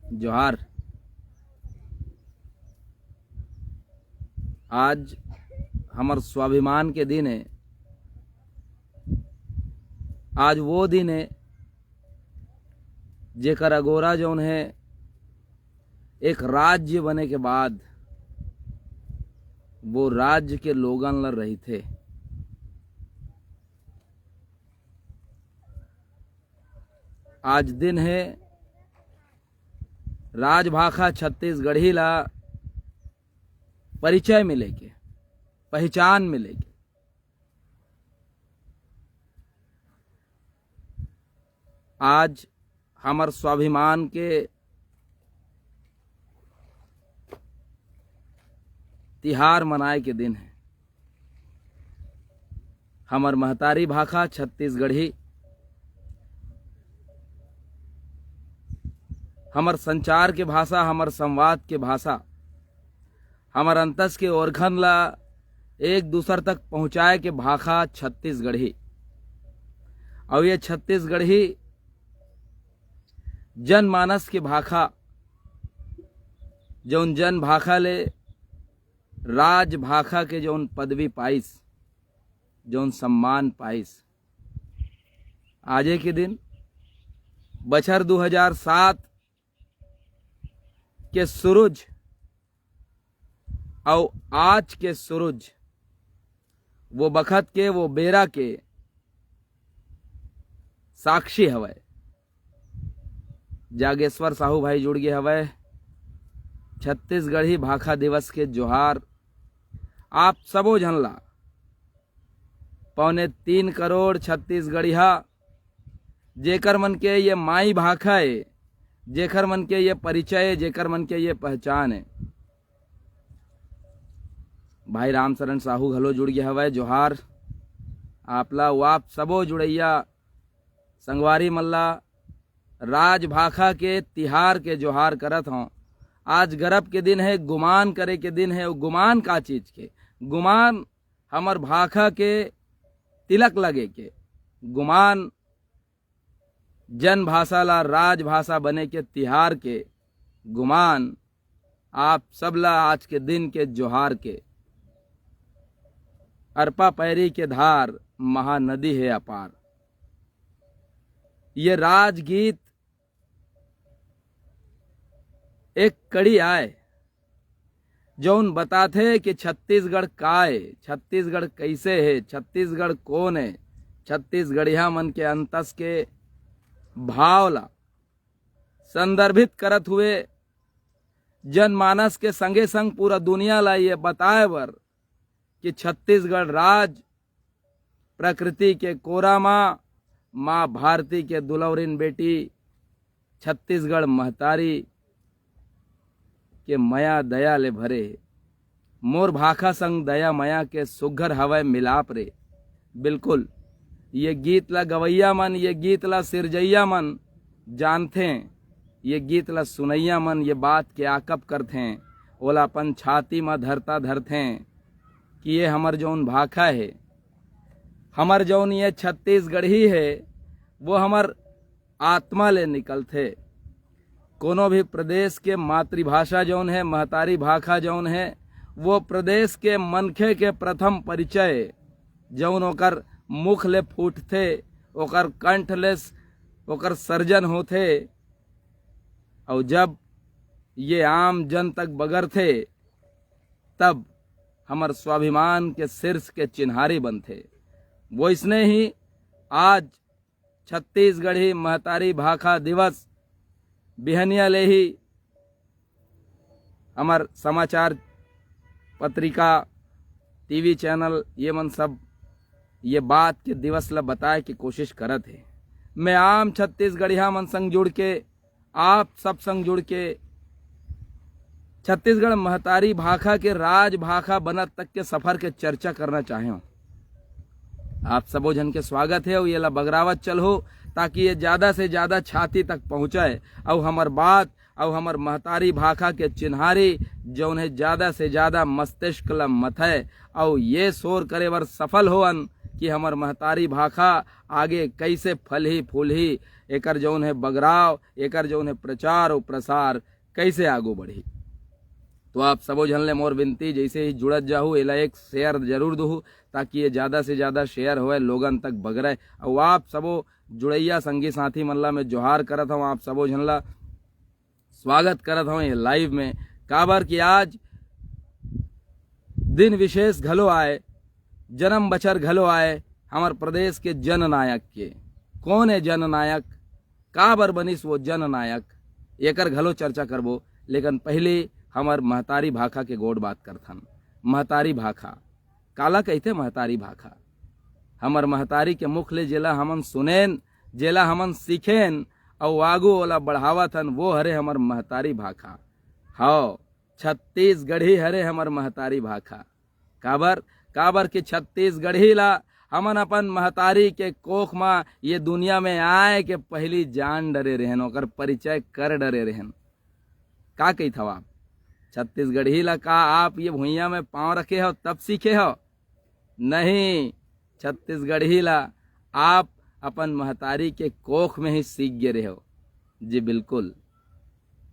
जोहार। आज हमार स्वाभिमान के दिन है। आज वो दिन है जेकर अगोरा जौन है एक राज्य बने के बाद वो राज्य के लोगन लड़ रही थे। आज दिन है राजभाषा छत्तीसगढ़ी ला परिचय मिलेगी, पहचान मिलेगी। आज हमार स्वाभिमान के तिहार मनाए के दिन है। हमार महतारी भाषा छत्तीसगढ़ी हमार संचार के भाषा, हमार संवाद के भाषा, हमार अंतस के ओरखन ला एक दूसर तक पहुँचाए के भाषा छत्तीसगढ़ी। और ये छत्तीसगढ़ी जनमानस के भाषा, जौन जन भाषा ले राजभाषा के जौन पदवी पाइस, जौन सम्मान पाइस। आजे के दिन बछर 2007 के सूरज और आज के सूरज, वो बखत के वो बेरा के साक्षी हवय। जागेश्वर साहू भाई जुड़ गए हवय। छत्तीसगढ़ी भाषा दिवस के जोहार आप सबो झनला। 3.25 करोड़ छत्तीसगढ़िया जेकर मन के ये माई भाषा है, जेकर मन के ये परिचय है, जेकर मन के ये पहचान है। भाई रामचरण साहू घलो जुड़ गया हवय। जोहार आपला वाप सबो जुड़ैया संगवारी मल्ला राजभाषा के तिहार के जोहार करत हों। आज गर्व के दिन है, गुमान करे के दिन है। गुमान का चीज के गुमान हमर भाषा के तिलक लगे के गुमान जन भाषा ला राजभाषा बने के तिहार के गुमान आप सबला आज के दिन के जोहार के। अरपा पैरी के धार महानदी है अपार। ये राजगीत एक कड़ी आए जौन बताते कि छत्तीसगढ़ का है, छत्तीसगढ़ कैसे है, छत्तीसगढ़ कौन है। छत्तीसगढ़िया मन के अंतस के भावला संदर्भित करत हुए जनमानस के संगे संग पूरा दुनिया ला ये बताए बर कि छत्तीसगढ़ राज प्रकृति के कोरा माँ भारती के दुलौरिन बेटी छत्तीसगढ़ महतारी के मया दया ले भरे। मोर भाखा संग दया मया के सुघर हवय मिलाप रे। बिल्कुल ये गीत ला गवैया मन, ये गीत ला सिरजैया मन जानते, ये गीत ला सुनैया मन ये बात के आकप करते। ओला अपन छाती में धरता धरते कि ये हमर जौन भाखा है, हमर जौन ये छत्तीसगढ़ी है, वो हमर आत्मा ले निकलते। कोनो भी प्रदेश के मातृभाषा जौन है, महतारी भाषा जौन है, वो प्रदेश के मनखे के प्रथम परिचय जौन ओकर मुख ले फूटथे, ओकर कंठ ले ओकर सर्जन होथे। और जब ये आम जन तक बगरथे तब हमर स्वाभिमान के शीर्ष के चिन्हारी बनथे। वो इसने ही आज छत्तीसगढ़ी महतारी भाषा दिवस बिहनिया ले ही हमार समाचार पत्रिका, टीवी चैनल ये मन सब ये बात के दिवस ला बताए की कोशिश करत है। मैं आम छत्तीसगढ़िया मन संग जुड़ के, आप सब संग जुड़ के छत्तीसगढ़ महतारी भाषा के राजभाषा बनत तक के सफर के चर्चा करना चाहे हूँ। आप सबो जन के स्वागत है और ये ला बगरावत चल हो ताकि ये ज़्यादा से ज़्यादा छाती तक पहुँचाए और हमार बात और हमार महतारी भाषा के चिन्हारी जौन है ज़्यादा से ज़्यादा मस्तिष्क ला मथे और ये शोर करे बर सफल होअन कि हमर महतारी भाखा आगे कैसे फलही फूलही, एकर जौन है बगराव, एकर जौन है प्रचार और प्रसार कैसे आगू बढ़ी। तो आप सबो झन ले मोर विनती, जैसे ही जुड़त जाहू एला एक शेयर जरूर दूँ ताकि ये ज़्यादा से ज़्यादा शेयर होए, लोगन तक बगरे। और आप सबो जुड़ैया संगी साथी मन ला मैं जोहार करत हूँ, आप सबो झन ला स्वागत करत हूँ ये लाइव में। काबर कि आज दिन विशेष घलो आए, जन्म बछर घलो आए हमार प्रदेश के जननायक के। कौन है जननायक, काबर बनिस वो जननायक, एकर घलो चर्चा करबो। लेकिन पहले हमार महतारी भाखा के गोड़ बात करथन। महतारी भाखा काला कहते महतारी भाखा। हमर महतारी के मुख ले जेला हमन सुनेन, जेला हमन सीखेन और आगू ओला बढ़ावथन, वो हरे हमर महतारी भाखा। हाँ, छत्तीसगढ़ी हरे हमर महतारी भाखा। काबर के छत्तीसगढ़ी ला हमन अपन महतारी के कोख में ये दुनिया में आए के पहली जान डरे रहन, ओकर परिचय कर डरे रहन। का कही था आप छत्तीसगढ़ी ला? का आप ये भुइया में पांव रखे हो तब सीखे हो? नहीं, छत्तीसगढ़ी ला आप अपन महतारी के कोख में ही सीख गए रहे हो। जी बिल्कुल।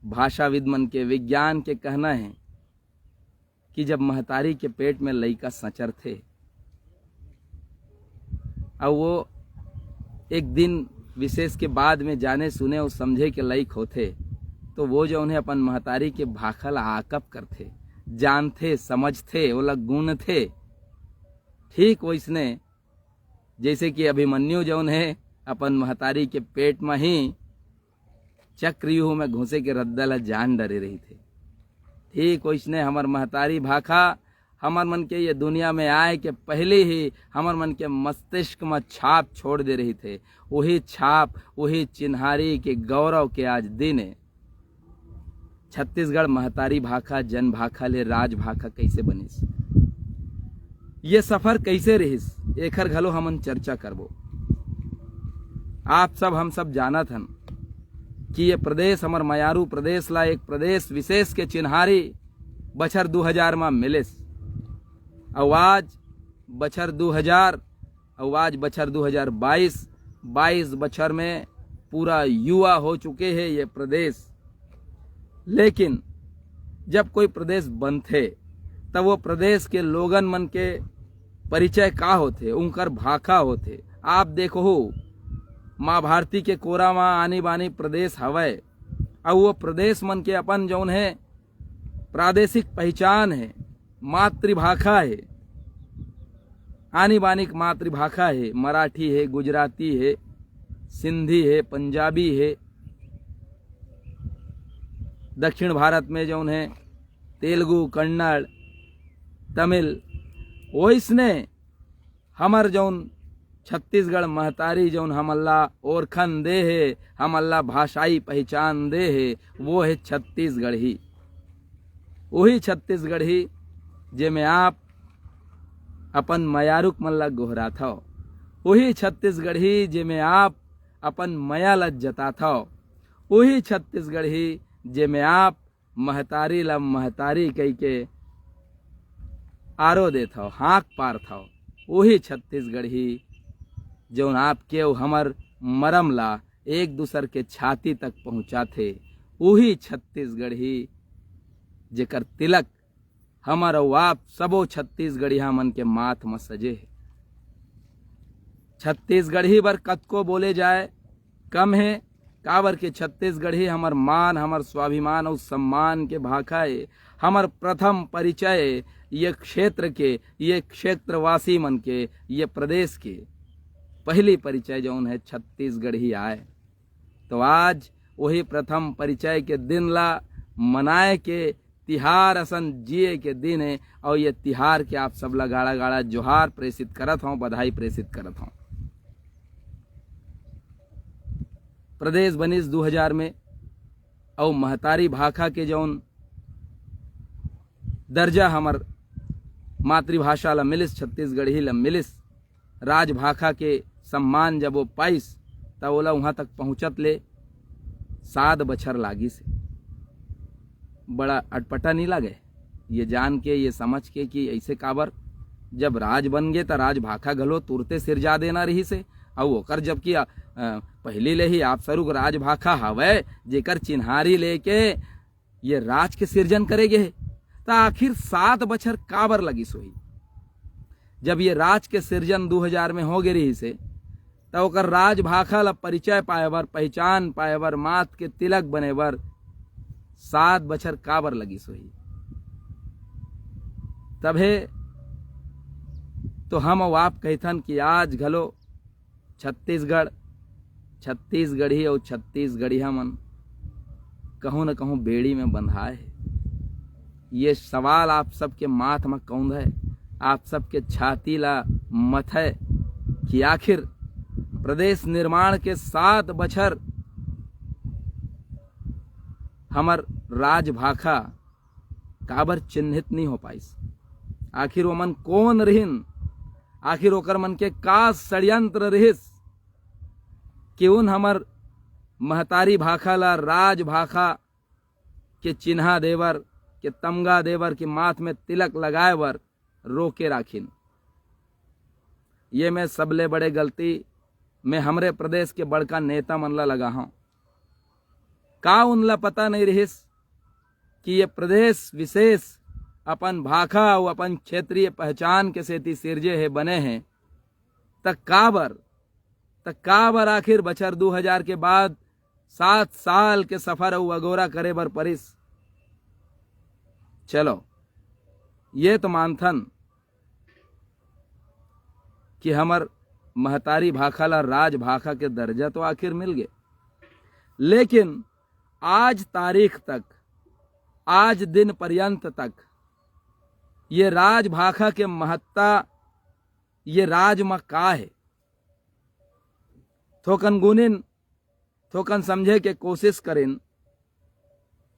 भाषाविद मन के, विज्ञान के कहना है कि जब महतारी के पेट में लइका सचर थे और वो एक दिन विशेष के बाद में जाने सुने और समझे के लायक होते, तो वो जो उन्हें अपन महतारी के भाखल आकप करते, जानते, समझते, वो लोग गुण थे। ठीक वैसने जैसे कि अभिमन्यु जो उन्हें अपन महतारी के पेट में ही चक्रव्यूह में घुसे के रद्दल जान डरे रही थे। ठीक वैसने हमर महतारी भाखा हमर मन के ये दुनिया में आए के पहले ही हमर मन के मस्तिष्क में छाप छोड़ दे रही थे। वही छाप, वही चिन्हारी के गौरव के आज दिन है। छत्तीसगढ़ महतारी भाखा जन भाखा ले राज भाखा कैसे बनिस, ये सफर कैसे रहिस, एकर घलो हमन चर्चा करबो। आप सब हम सब जानत हन कि ये प्रदेश हमर मयारू प्रदेश ला एक प्रदेश विशेष के चिन्हारी बछर 2000 में मिलिस। आज बछर 2000 और आज बछर 2022 बछर में पूरा युवा हो चुके हैं ये प्रदेश। लेकिन जब कोई प्रदेश बनते तब वो प्रदेश के लोगन मन के परिचय का होते, उनकर भाखा होते। आप देखो माँ भारती के कोरा में आनी बानी प्रदेश हवय, और वो प्रदेश मन के अपन जौन है प्रादेशिक पहचान है, मातृभाषा है, आनी बानी मातृभाषा है। मराठी है, गुजराती है, सिंधी है, पंजाबी है। दक्षिण भारत में जौन है तेलुगु, कन्नड़, तमिल। वैसने हमर जौन छत्तीसगढ़ महतारी जौन हम अल्लाह ओरखन दे है, हम अल्लाह भाषाई पहचान दे है, वो है छत्तीसगढ़ी। वही छत्तीसगढ़ी जे में आप अपन मयारुक मन ला गोहरा था, वही छत्तीसगढ़ी जे में आप अपन मया ला जता था, वही छत्तीसगढ़ी जे में आप महतारी ला महतारी कह के आरो दे था, हाँक पार था। वही छत्तीसगढ़ी जो आपके हमर मरम ला एक दूसर के छाती तक पहुँचा थे, वही छत्तीसगढ़ी जेकर तिलक हमर और आप सबो छत्तीसगढ़िया मन के माथ में सजे है। छत्तीसगढ़ी बर कतको बोले जाए कम है, काबर के छत्तीसगढ़ी हमर मान, हमर स्वाभिमान और सम्मान के भाखा है। हमर प्रथम परिचय ये क्षेत्र के, ये क्षेत्रवासी मन के, ये प्रदेश के पहली परिचय जौन है छत्तीसगढ़ी आए। तो आज वही प्रथम परिचय के दिन ला मनाए के तिहार असन जिए के दिन है, और ये तिहार के आप सब ला गाड़ा गाड़ा जोहार प्रेषित करत हूँ, बधाई प्रेषित करत हूँ। प्रदेश बनिस 2000 में, और महतारी भाखा के जौन दर्जा हमर मातृभाषा ला मिलिस, छत्तीसगढ़ी ला मिलिस, राजभाखा के सम्मान जब वो पाइस तब ओला वहाँ तक पहुँचत ले 7 बछर लागी से। बड़ा अटपटा नहीं लगे ये जान के, ये समझ के कि ऐसे काबर जब राज बन गे तो राज भाखा घलो तुरते सिरजा देना रही से। और ओकर जबकि पहली ले ही आप स्वरूप राज भाखा हवै जेकर चिन्हारी लेके ये राज के सिरजन करेगे तो आखिर 7 बछर काबर लगी सोई। जब ये राज के सिरजन 2000 में हो गए रही से तो ओकर राज भाखा ला परिचय पाए बर, पहचान पाए बर, मात के तिलक बने बर 7 बछर काबर लगी सोई। तभे तो हम आप कहथन कि आज घलो छत्तीसगढ़ी और छत्तीसगढ़िया मन कहूँ न कहूँ बेड़ी में बंधाए है। ये सवाल आप सबके माथ में कौंध है, आप सबके छाती ला मत है कि आखिर प्रदेश निर्माण के 7 बछर हमर राज भाखा काबर चिन्हित नहीं हो पाइस। आखिर वो मन कौन रहिन, आखिर ओकर मन के का षड्यंत्र रहिस कि उन हमर महतारी भाखा ला राज भाखा के चिन्हा देवर, के तमगा देवर, के माथ में तिलक लगाए बर रोके राखिन। ये मैं सबले बड़े गलती मैं हमरे प्रदेश के बड़का नेता मन ला लगा हूं। का उनला पता नहीं रहिस कि ये प्रदेश विशेष अपन भाखा और अपन क्षेत्रीय पहचान के सेती सिरजे है बने हैं। तक काबर आखिर बछर 2000 के बाद 7 साल के सफर और अगोरा करे बर परिस। चलो ये तो मानथन कि हमर महतारी भाखा ला राज भाखा के दर्जा तो आखिर मिल गए, लेकिन आज तारीख तक, आज दिन पर्यंत तक ये राज भाखा के महत्ता ये राज में का है थोकन गुनिन, थोकन समझे के कोशिश करें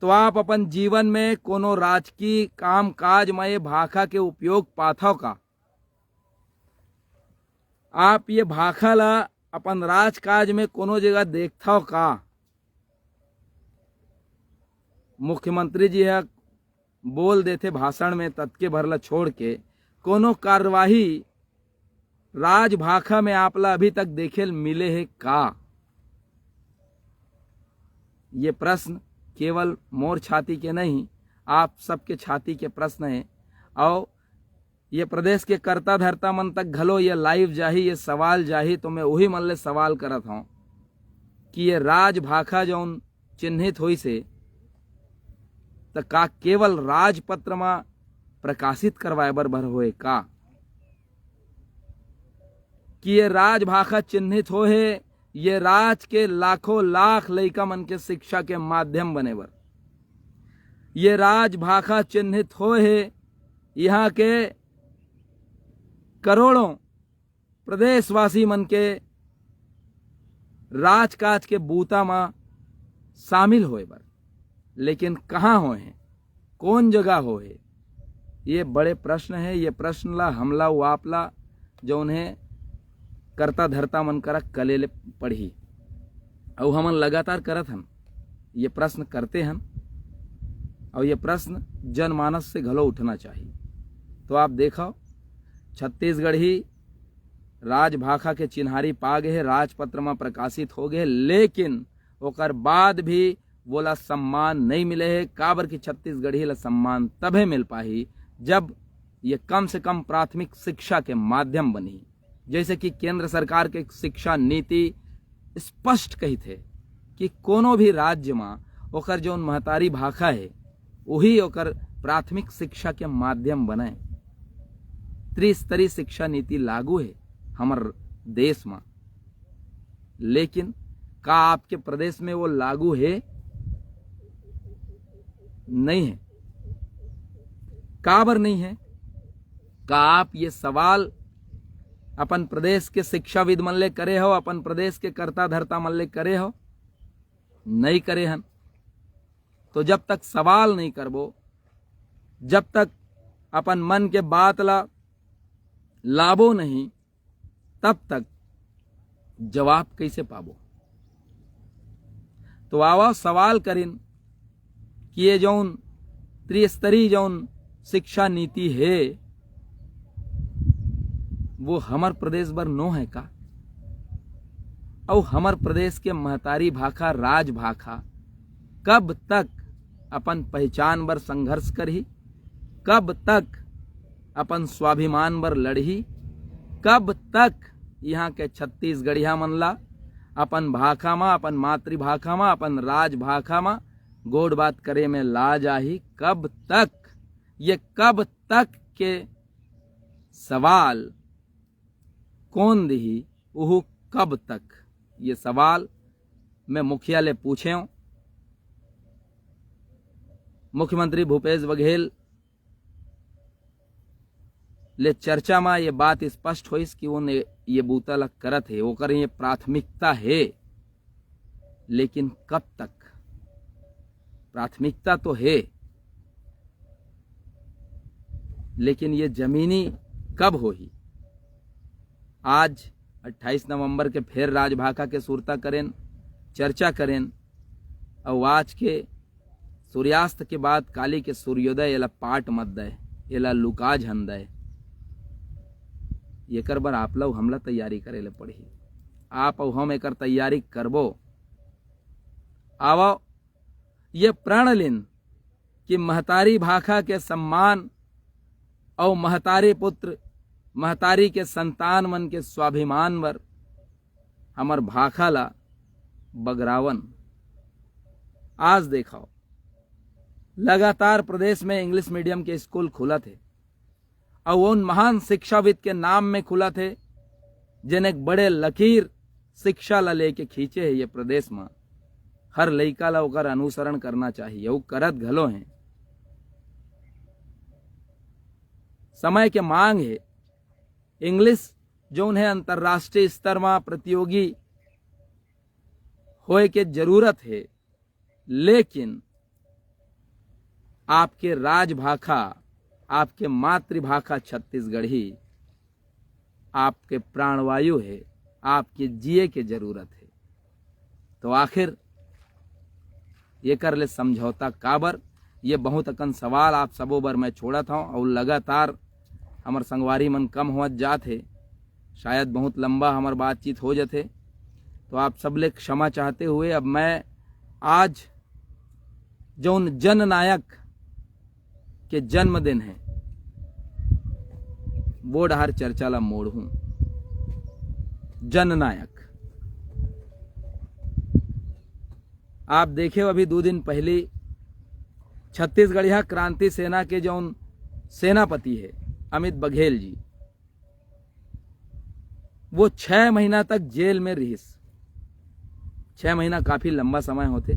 तो आप अपन जीवन में कोनो राजकीय काम काज में ये भाखा के उपयोग पाथो का। आप ये भाखा ला अपन राजकाज में कोनो जगह देखथो का। मुख्यमंत्री जी है बोल देते भाषण में तत्के भरला छोड़ के कोनो कार्यवाही राज भाखा में आपला अभी तक देखे मिले है का। ये प्रश्न केवल मोर छाती के नहीं, आप सबके छाती के प्रश्न है। और ये प्रदेश के कर्ता धर्ता मन तक घलो ये लाइव जाही, ये सवाल जाही। तो मैं वही मन ले सवाल करत हूं कि ये राज भाखा जौन चिन्हित हुई से तो का केवल राजपत्र में प्रकाशित करवाए बर होए का, कि ये राज भाखा चिन्हित हो है ये राज के लाखों लाख लइका मन के शिक्षा के माध्यम बने बर। ये राज भाखा चिन्हित हो है यहाँ के करोड़ों प्रदेशवासी मन के राजकाज के बूता में शामिल होए बर। लेकिन कहाँ हो हैं, कौन जगह हो है, ये बड़े प्रश्न है। ये प्रश्न ला हमला वापला जो उन्हें करता धरता मन करा कले ले पढ़ी और हमन लगातार करत हन, ये प्रश्न करते हन और ये प्रश्न जनमानस से घलो उठना चाहिए। तो आप देखो छत्तीसगढ़ ही राज भाखा के चिन्हारी पा गए, राजपत्र में प्रकाशित हो गए, लेकिन ओकर बाद भी बोला सम्मान नहीं मिले है। काबर की छत्तीसगढ़ी ला सम्मान तभे मिल पाही जब ये कम से कम प्राथमिक शिक्षा के माध्यम बनी। जैसे कि केंद्र सरकार के शिक्षा नीति स्पष्ट कही थे कि कोनो भी राज्य में ओकर जौन महतारी भाखा है वही ओकर प्राथमिक शिक्षा के माध्यम बने। त्रिस्तरीय शिक्षा नीति लागू है हमार देश में, लेकिन का आपके प्रदेश में वो लागू है? नहीं है। काबर नहीं है? का आप ये सवाल अपन प्रदेश के शिक्षाविद मन ले करे हो, अपन प्रदेश के कर्ता धर्ता मन ले करे हो? नहीं करे हन। तो जब तक सवाल नहीं करबो, जब तक अपन मन के बात ला लाबो नहीं, तब तक जवाब कैसे पाबो? तो आवा सवाल करिन कि ये जौन त्रिस्तरीय जौन शिक्षा नीति है वो हमर प्रदेश बर नो है का? और हमर प्रदेश के महतारी भाखा राज भाखा कब तक अपन पहचान बर संघर्ष करही? कब तक अपन स्वाभिमान बर लड़ही? कब तक यहाँ के छत्तीसगढ़िया मन ला अपन भाखा में, अपन मातृभाखा में, अपन राज भाखा में गोड़ बात करे में ला जाही? कब तक? ये कब तक के सवाल कौन दिही? उहु कब तक? ये सवाल मैं मुखिया ले पूछे हूं। मुख्यमंत्री भूपेश बघेल ले चर्चा में ये बात स्पष्ट होइस कि वो ये बूता ला करत है, ओकर ये प्राथमिकता है। लेकिन कब तक? प्राथमिकता तो है, लेकिन ये जमीनी कब होही? आज 28 नवंबर के फिर राजभाखा के सुरता करें, चर्चा करें, और आज के सूर्यास्त के बाद काली के सूर्योदय एला पाट मत दे, एला लुका झन दे। एकर बर आप लोग हमला तैयारी करे ले पड़ही। आप और हम एकर तैयारी करबो। आवो ये प्रण लिन कि महतारी भाखा के सम्मान और महतारी पुत्र, महतारी के संतान मन के स्वाभिमान बर हमर भाखा ला बगरावन। आज देखो लगातार प्रदेश में इंग्लिश मीडियम के स्कूल खुला थे, और उन महान शिक्षाविद के नाम में खुला थे जिन्हें बड़े लकीर शिक्षा ला लेके खींचे है। ये प्रदेश में हर लइका ला ओकर अनुसरण करना चाहिए, वो करत घलो हैं। समय के मांग है। इंग्लिश जो उन्हें अंतर्राष्ट्रीय स्तर में प्रतियोगी होए के जरूरत है, लेकिन आपके राजभाखा, आपके मातृभाखा छत्तीसगढ़ी आपके प्राणवायु है, आपके जिए के जरूरत है। तो आखिर ये कर ले समझौता काबर? ये बहुत अकन सवाल आप सबों बर मैं छोड़त हूँ, और लगातार हमार संगवारी मन कम होत जात है। शायद बहुत लंबा हमार बातचीत हो जाते, तो आप सब ले क्षमा चाहते हुए अब मैं आज जौन जननायक के जन्मदिन है वो डहर चर्चा ला मोड़ हूं। जननायक आप देखे अभी 2 दिन पहले छत्तीसगढ़िया क्रांति सेना के जौन सेनापति है अमित बघेल जी, वो 6 महीना तक जेल में रहिस। 6 महीना काफी लंबा समय होते।